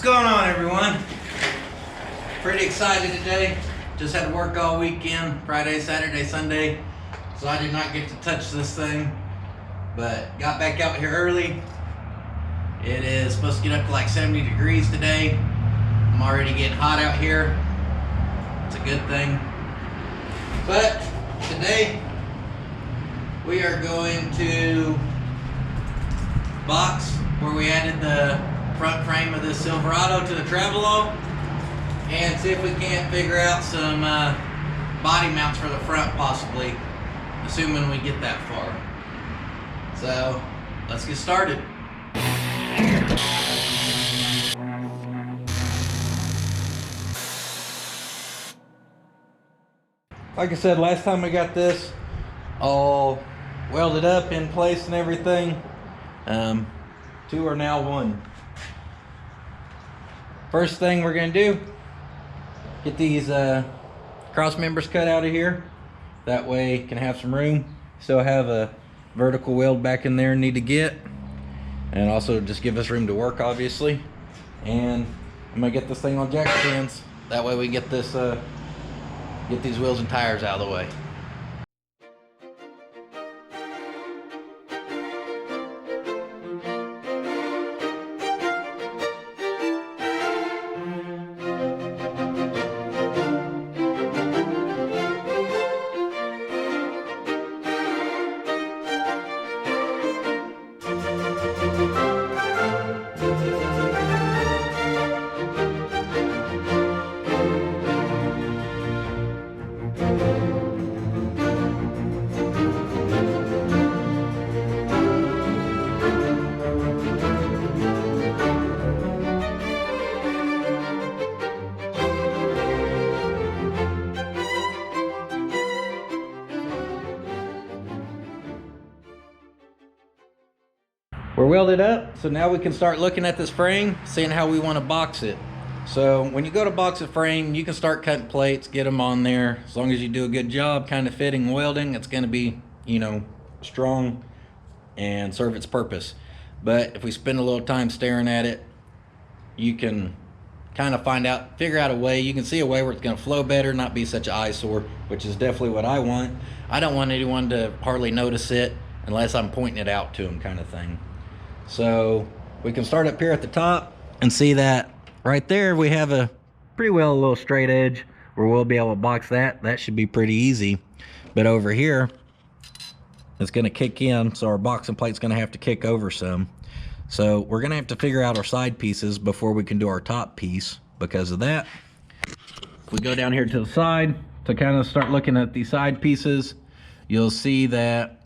What's going on, everyone? Pretty excited today. Just had to work all weekend, Friday, Saturday, Sunday, so I did not get to touch this thing, but got back out here early. It is supposed to get up to like 70 degrees today. I'm already getting hot out here. It's a good thing. But today we are going to box where we added the front frame of this Silverado to the Traveall and see if we can't figure out some body mounts for the front, possibly, assuming we get that far. So let's get started. Like I said, last time we got this all welded up in place and everything. Two are now one. First thing we're gonna do, get these cross members cut out of here. That way can have some room. Still have a vertical weld back in there need to get. And also just give us room to work, obviously. And I'm gonna get this thing on jack stands. That way we can get this, get these wheels and tires out of the way. We're welded up, so now we can start looking at this frame, seeing how we want to box it. So when you go to box a frame, you can start cutting plates, get them on there. As long as you do a good job kind of fitting and welding, it's going to be, you know, strong and serve its purpose. But if we spend a little time staring at it, you can kind of figure out a way. You can see a way where it's going to flow better, not be such an eyesore, which is definitely what I want. I don't want anyone to hardly notice it unless I'm pointing it out to them, kind of thing. So we can start up here at the top and see that right there we have a pretty well a little straight edge where we'll be able to box that. That should be pretty easy. But over here, it's going to kick in, so our boxing plate's going to have to kick over some. So we're going to have to figure out our side pieces before we can do our top piece. Because of that, if we go down here to the side to kind of start looking at the side pieces, you'll see that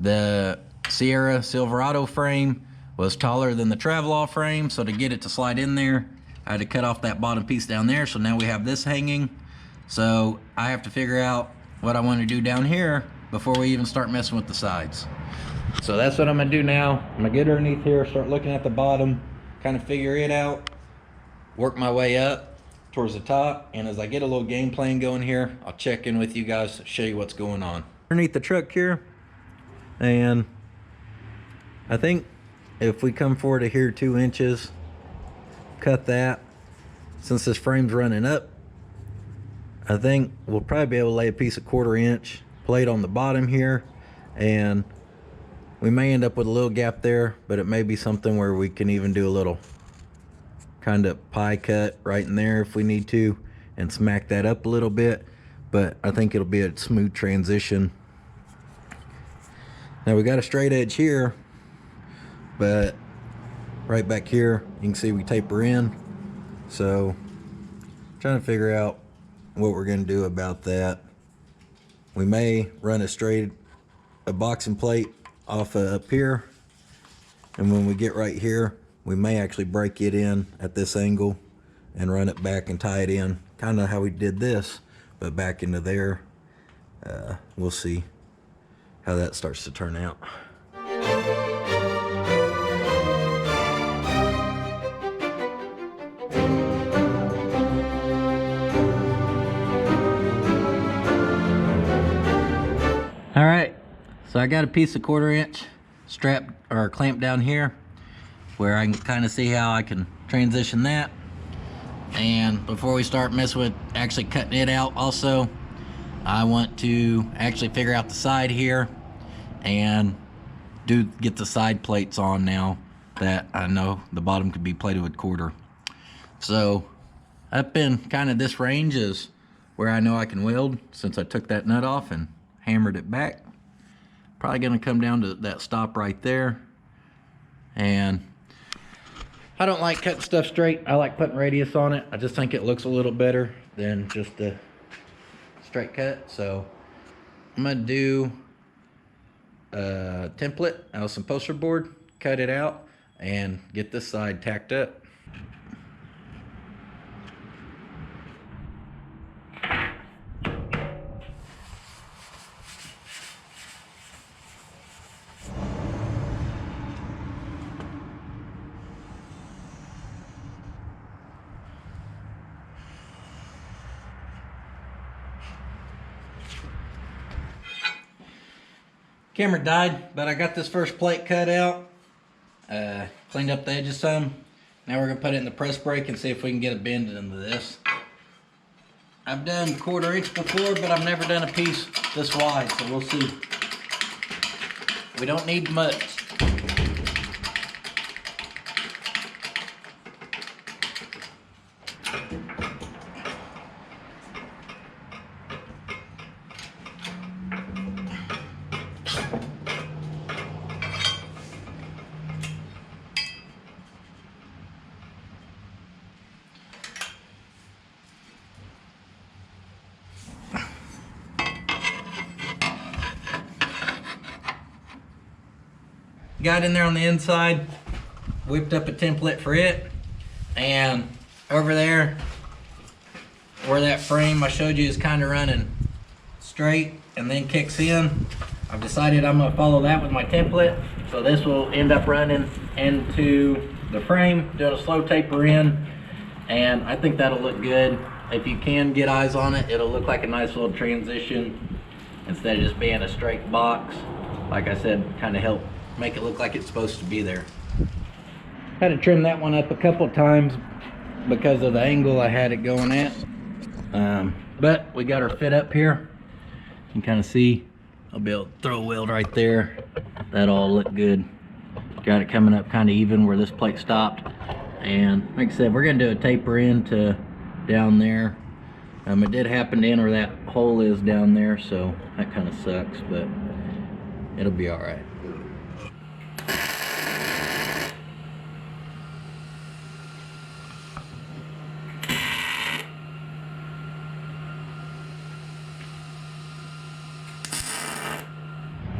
the Sierra Silverado frame was taller than the Traveall frame, so to get it to slide in there, I had to cut off that bottom piece down there. So now we have this hanging. So I have to figure out what I want to do down here before we even start messing with the sides. So that's what I'm gonna do now. I'm gonna get underneath here, start looking at the bottom, kind of figure it out, work my way up towards the top, and as I get a little game plan going here, I'll check in with you guys, show you what's going on. Underneath the truck here, and I think if we come forward to here 2 inches, cut that, since this frame's running up, I think we'll probably be able to lay a piece of 1/4 inch plate on the bottom here, and we may end up with a little gap there, but it may be something where we can even do a little kind of pie cut right in there if we need to and smack that up a little bit. But I think it'll be a smooth transition. Now we got a straight edge here, but right back here you can see we taper in. So trying to figure out what we're going to do about that. We may run a boxing plate off up here, and when we get right here we may actually break it in at this angle and run it back and tie it in, kind of how we did this, but back into there. We'll see how that starts to turn out. All right, so I got a piece of 1/4 inch strap or clamp down here where I can kind of see how I can transition that. And before we start messing with actually cutting it out also, I want to actually figure out the side here and get the side plates on now that I know the bottom could be plated with quarter. So up in kind of this range is where I know I can weld, since I took that nut off and hammered it back. Probably gonna come down to that stop right there. And I don't like cutting stuff straight. I like putting radius on it. I just think it looks a little better than just a straight cut. So I'm gonna do a template out of some poster board, cut it out, and get this side tacked up. Camera died, but I got this first plate cut out, cleaned up the edges some. Now we're gonna put it in the press brake and see if we can get a bend into this. I've done 1/4 inch before, but I've never done a piece this wide, so we'll see. We don't need much. Got in there on the inside, whipped up a template for it, and over there where that frame I showed you is kind of running straight and then kicks in, I've decided I'm going to follow that with my template. So this will end up running into the frame, doing a slow taper in, and I think that'll look good. If you can get eyes on it, it'll look like a nice little transition instead of just being a straight box. Like I said, kind of help make it look like it's supposed to be there. Had to trim that one up a couple times because of the angle I had it going at. But we got her fit up here. You can kind of see, I'll be able to throw a weld right there. That'll all look good. Got it coming up kind of even where this plate stopped. And like I said, we're gonna do a taper in to down there. It did happen to enter where that hole is down there, so that kind of sucks, but it'll be all right.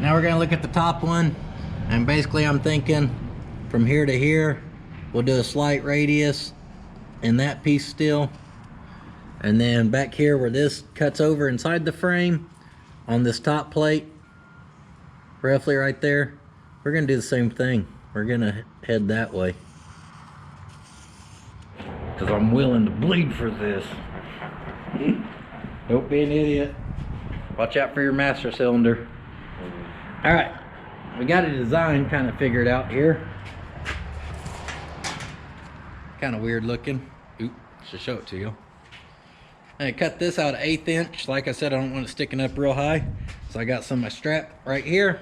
Now we're gonna look at the top one, and basically I'm thinking from here to here, we'll do a slight radius in that piece still. And then back here where this cuts over inside the frame on this top plate, roughly right there, we're gonna do the same thing. We're gonna head that way, because I'm willing to bleed for this. Don't be an idiot. Watch out for your master cylinder. All right, we got a design kind of figured out here. Kind of weird looking. Oop, should show it to you. I cut this out 1/8 inch. Like I said, I don't want it sticking up real high. So I got some of my strap right here.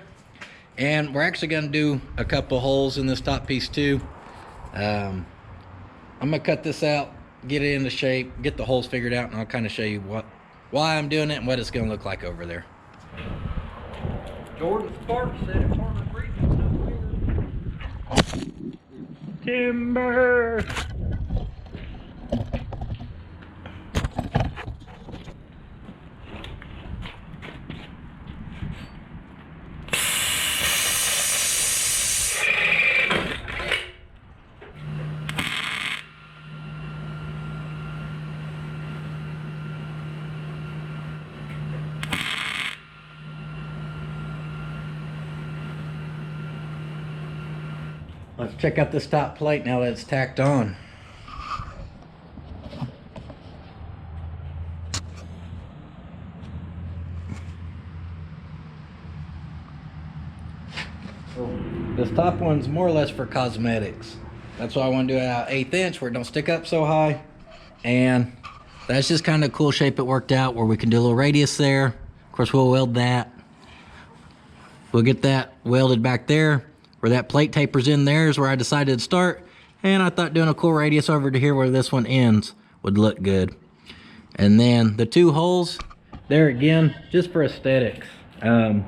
And we're actually gonna do a couple holes in this top piece too. I'm gonna cut this out, get it into shape, get the holes figured out, and I'll kind of show you why I'm doing it and what it's gonna look like over there. Jordan Sparks said it for the breathing stuff weird. Timber! Let's check out this top plate now that it's tacked on. So this top one's more or less for cosmetics. That's why I want to do it at 1/8 inch where it don't stick up so high. And that's just kind of a cool shape it worked out, where we can do a little radius there. Of course, we'll weld that. We'll get that welded back there. Where that plate tapers in there is where I decided to start. And I thought doing a cool radius over to here where this one ends would look good. And then the 2 holes, there again, just for aesthetics. I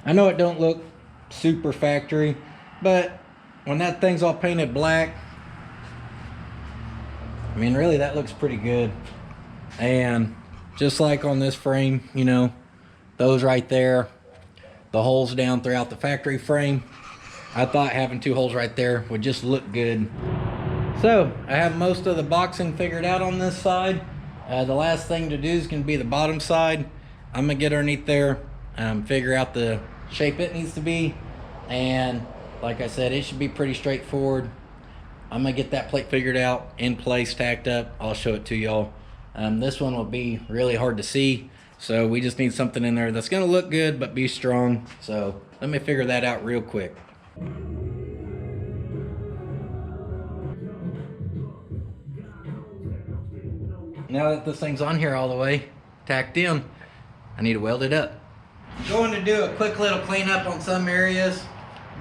know it don't look super factory, but when that thing's all painted black, I mean, really that looks pretty good. And just like on this frame, you know, those right there, the holes down throughout the factory frame, I thought having 2 holes right there would just look good. So I have most of the boxing figured out on this side. The last thing to do is going to be the bottom side. I'm gonna get underneath there, figure out the shape it needs to be, and like I said, it should be pretty straightforward. I'm gonna get that plate figured out, in place, tacked up. I'll show it to y'all. This one will be really hard to see, so we just need something in there that's gonna look good but be strong. So let me figure that out real quick. Now that this thing's on here all the way, tacked in, I need to weld it up. I'm going to do a quick little cleanup on some areas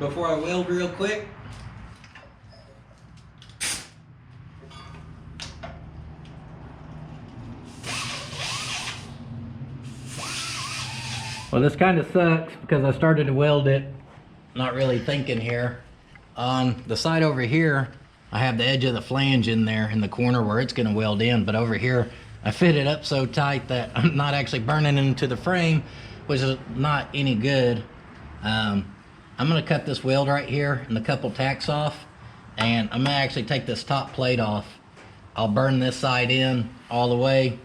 before I weld real quick. Well, this kind of sucks because I started to weld it not really thinking here. On the side over here, I have the edge of the flange in there in the corner where it's gonna weld in, but over here, I fit it up so tight that I'm not actually burning into the frame, which is not any good. I'm gonna cut this weld right here and a couple tacks off, and I'm gonna actually take this top plate off. I'll burn this side in all the way,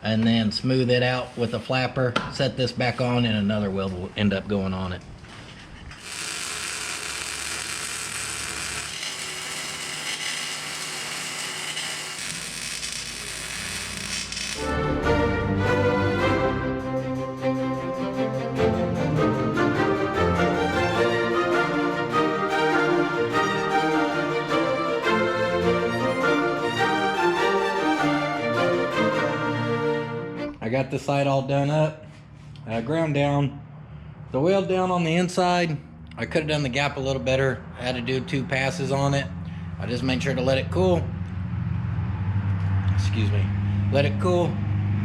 and then smooth it out with a flapper, set this back on, and another weld will end up going on it. I got this side all done up, ground down. The weld down on the inside, I could have done the gap a little better. I had to do 2 passes on it. I just made sure to let it cool. Excuse me. Let it cool.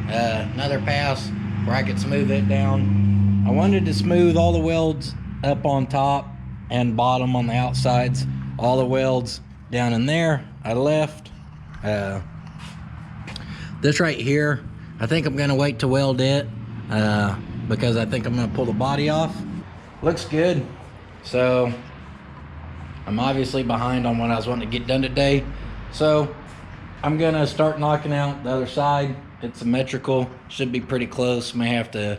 Another pass where I could smooth it down. I wanted to smooth all the welds up on top and bottom on the outsides. All the welds down in there, I left. This right here, I think I'm gonna wait to weld it because I think I'm gonna pull the body off. Looks good. So I'm obviously behind on what I was wanting to get done today. So I'm gonna start knocking out the other side. It's symmetrical, should be pretty close. May have to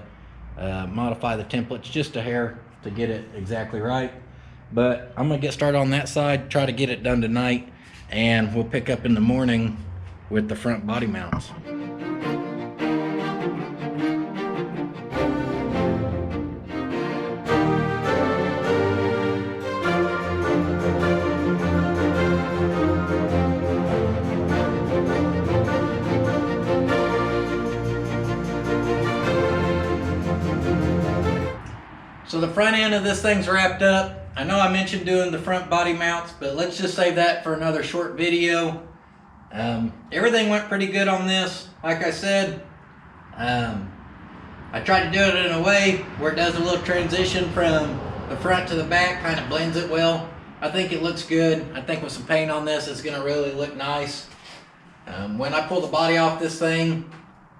modify the templates just a hair to get it exactly right. But I'm gonna get started on that side, try to get it done tonight, and we'll pick up in the morning with the front body mounts. So the front end of this thing's wrapped up. I know I mentioned doing the front body mounts, but let's just save that for another short video. Everything went pretty good on this. Like I said, I tried to do it in a way where it does a little transition from the front to the back, kind of blends it well. I think it looks good. I think with some paint on this, it's gonna really look nice. When I pull the body off this thing,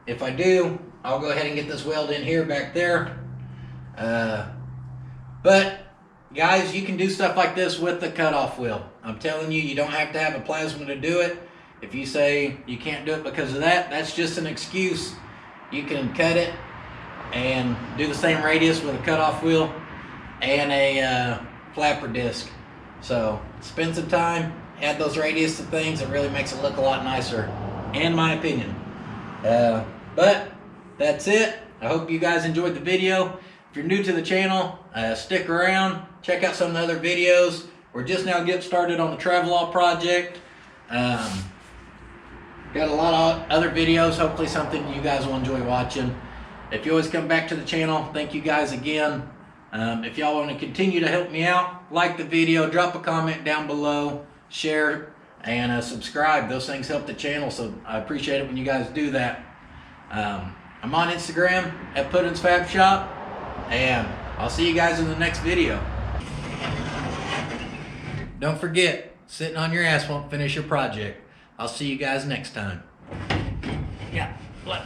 if I do, I'll go ahead and get this weld in here back there. But guys, you can do stuff like this with the cutoff wheel. I'm telling you, you don't have to have a plasma to do it. If you say you can't do it because of that, that's just an excuse. You can cut it and do the same radius with a cutoff wheel and a flapper disc. So spend some time, add those radius to things. It really makes it look a lot nicer, in my opinion. But that's it. I hope you guys enjoyed the video. If you're new to the channel, stick around, check out some of the other videos We're just now getting started on the Traveall project. Got a lot of other videos, hopefully something you guys will enjoy watching. If you always come back to the channel, thank you guys again. If y'all want to continue to help me out, like the video, drop a comment down below, share, and subscribe. Those things help the channel, so I appreciate it when you guys do that. I'm on Instagram at Puddin's Fab Shop, and I'll see you guys in the next video. Don't forget, sitting on your ass won't finish your project. I'll see you guys next time. Yeah, look.